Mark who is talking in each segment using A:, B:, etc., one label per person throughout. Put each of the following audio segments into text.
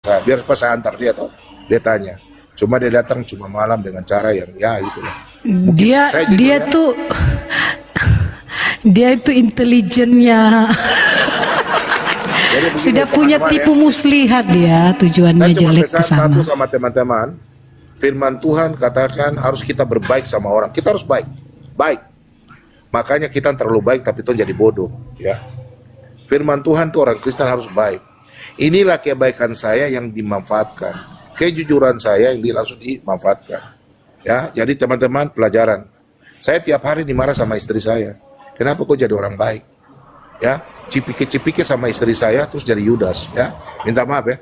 A: biar pas saya antar dia tuh, dia tanya. Cuma dia datang cuma malam dengan cara yang ya itulah.
B: Dia dia
A: ya.
B: tuh dia itu intelijennya. Sudah punya tipu muslihat dia, tujuannya jelek ke sana.
A: Satu sama teman-teman, firman Tuhan katakan harus kita berbaik sama orang. Kita harus baik. Baik. Makanya kita terlalu baik tapi itu jadi bodoh, ya. Firman Tuhan tuh orang Kristen harus baik. Inilah kebaikan saya yang dimanfaatkan. Kejujuran saya yang langsung dimanfaatkan. Ya, jadi teman-teman pelajaran. Saya tiap hari dimarah sama istri saya. Kenapa kok jadi orang baik? Ya, cipike-cipike sama istri saya terus jadi Yudas, ya. Minta maaf ya.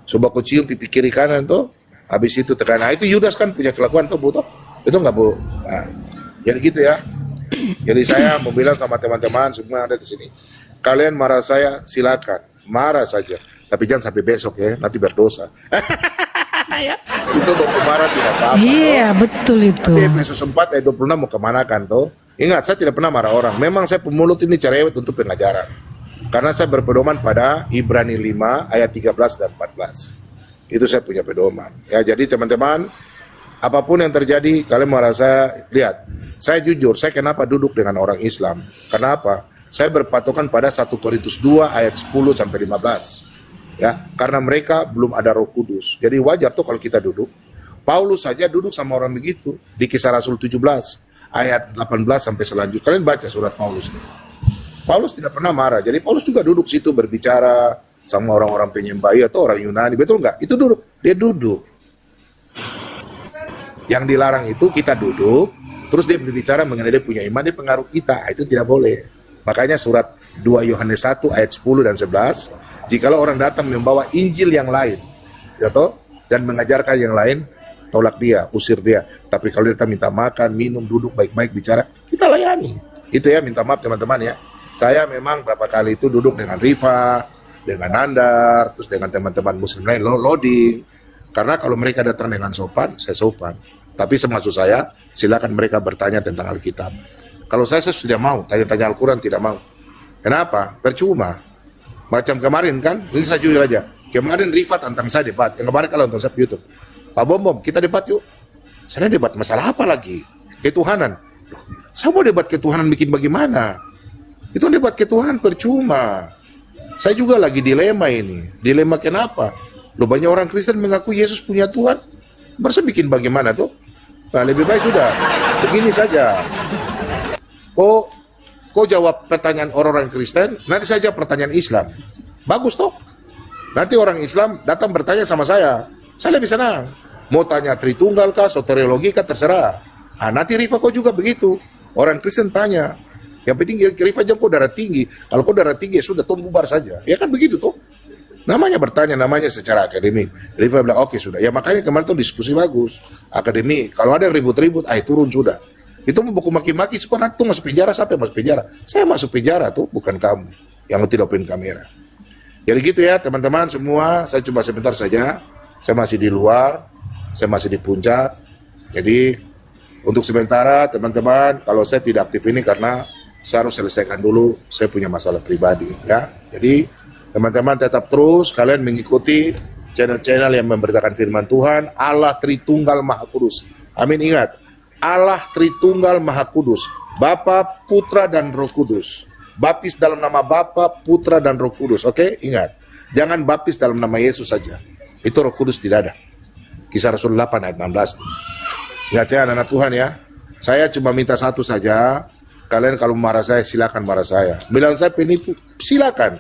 A: Coba aku cium pipi kiri kanan tuh, habis itu tekan. Nah, itu Yudas kan punya kelakuan tuh, Bu toh. Itu enggak, Bu? Nah, jadi gitu ya. Jadi saya mau bilang sama teman-teman semua ada di sini. Kalian marah saya, silakan. Marah saja. Tapi jangan sampai besok ya, nanti berdosa. Ya. Itu baku marah tidak apa-apa.
B: Iya, betul itu.
A: Nanti Efesus 4 ayat 26 mau kemana kan tuh? Ingat, saya tidak pernah marah orang. Memang saya pemulut ini cerewet untuk pengajaran. Karena saya berpedoman pada Ibrani 5 ayat 13 dan 14. Itu saya punya pedoman. Ya, jadi teman-teman, apapun yang terjadi, kalian merasa, lihat, saya jujur, saya kenapa duduk dengan orang Islam? Kenapa? Saya berpatokan pada 1 Korintus 2 ayat 10 sampai 15. Ya, karena mereka belum ada Roh Kudus. Jadi wajar tuh kalau kita duduk. Paulus saja duduk sama orang begitu di Kisah Rasul 17 ayat 18 sampai selanjutnya. Kalian baca surat Paulus. Paulus tidak pernah marah. Jadi Paulus juga duduk situ berbicara sama orang-orang penyembah atau orang Yunani. Betul nggak? Itu duduk. Dia duduk. Yang dilarang itu kita duduk, terus dia berbicara mengenai dia punya iman, dia pengaruh kita. Itu tidak boleh. Makanya surat 2 Yohanes 1 ayat 10 dan 11, jikalau orang datang membawa Injil yang lain, ya toh, dan mengajarkan yang lain, tolak dia, usir dia. Tapi kalau kita minta makan, minum, duduk baik-baik bicara, kita layani. Itu ya, minta maaf teman-teman ya. Saya memang berapa kali itu duduk dengan Rifa, dengan Nandar, terus dengan teman-teman muslim lain, loading. Karena kalau mereka datang dengan sopan, saya sopan. Tapi semaksud saya, silakan mereka bertanya tentang Alkitab. Kalau saya sudah mau, tanya-tanya Al-Quran tidak mau. Kenapa? Percuma. Macam kemarin kan, ini saya jujur aja. Kemarin Rifat tentang saya debat. Yang kemarin kalau nonton saya YouTube. Pak Bom, kita debat yuk. Saya debat masalah apa lagi? Ketuhanan. Loh, saya mau debat ketuhanan bikin bagaimana? Itu debat ketuhanan percuma. Saya juga lagi dilema ini. Dilema kenapa? Loh, banyak orang Kristen mengaku Yesus punya Tuhan. Bersa bikin bagaimana tuh? Nah, lebih baik sudah. Begini saja. Kok jawab pertanyaan orang-orang Kristen, nanti saya jawab pertanyaan Islam. Bagus toh? Nanti orang Islam datang bertanya sama saya lebih senang. Mau tanya Tritunggal kah, soteriologi kah, terserah. Nah, nanti Rifa kok juga begitu. Orang Kristen tanya. Yang penting Rifa jangan kok darah tinggi. Kalau kok darah tinggi ya sudah, tuh bubar saja. Ya kan begitu toh? Namanya bertanya, namanya secara akademik. Rifa bilang oke sudah. Ya makanya kemarin tuh diskusi bagus. Akademik. Kalau ada yang ribut-ribut, turun sudah. Itu buku maki-maki supaya nanti tuh masuk penjara. Siapa yang masuk penjara? Saya masuk penjara tuh, bukan kamu yang tidak open kamera. Jadi gitu ya teman-teman semua. Saya coba sebentar saja. Saya masih di luar, saya masih di puncak. Jadi untuk sementara teman-teman, kalau saya tidak aktif ini karena saya harus selesaikan dulu, saya punya masalah pribadi ya. Jadi teman-teman tetap terus kalian mengikuti channel-channel yang memberitakan firman Tuhan. Allah Tritunggal Maha Kudus. Amin. Ingat, Allah Tritunggal Maha Kudus, Bapa, Putra, dan Roh Kudus. Baptis dalam nama Bapa, Putra, dan Roh Kudus. Oke, ingat. Jangan baptis dalam nama Yesus saja. Itu Roh Kudus tidak ada. Kisah Rasul 8 ayat 16. Ingat ya anak-anak Tuhan ya. Saya cuma minta satu saja. Kalian kalau marah saya, silakan marah saya. Bilang saya penipu, silakan.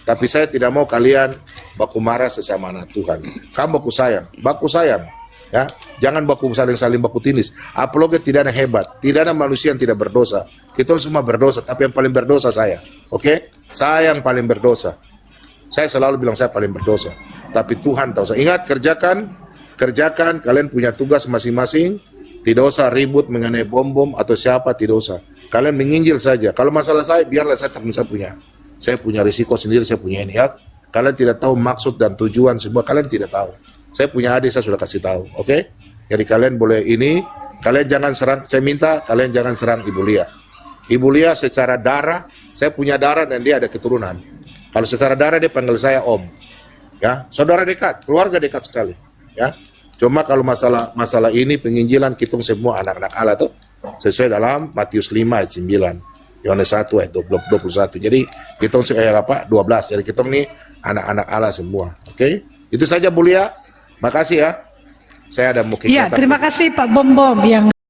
A: Tapi saya tidak mau kalian baku marah sesama anak Tuhan. Kamu baku sayang. Ya, jangan baku saling baku tindis. Apalagi tidak ada hebat, tidak ada manusia yang tidak berdosa. Kita semua berdosa, tapi yang paling berdosa saya. Oke? Saya yang paling berdosa. Saya selalu bilang saya paling berdosa. Tapi Tuhan tahu saya. Ingat, kerjakan. Kalian punya tugas masing-masing. Tidak usah ribut mengenai bom atau siapa, tidak usah. Kalian menginjil saja. Kalau masalah saya, biarlah saya punya. Saya punya risiko sendiri, saya punya ini ya. Kalian tidak tahu maksud dan tujuan semua, kalian tidak tahu. Saya punya adik, saya sudah kasih tahu, oke? Jadi kalian boleh ini, kalian jangan serang, saya minta kalian jangan serang Ibu Lia. Ibu Lia secara darah, saya punya darah dan dia ada keturunan. Kalau secara darah dia panggil saya Om. Ya, saudara dekat, keluarga dekat sekali. Ya, cuma kalau masalah ini penginjilan kita semua anak-anak Allah tuh sesuai dalam Matius 5 ayat 9, Yohanes 1 ayat 21. Jadi kita 12. Jadi kita ini anak-anak Allah semua. Oke, itu saja Bu Lia. Makasih ya. Saya ada mau
B: Ya,
A: kegiatan.
B: terima kasih Pak Bom Bom yang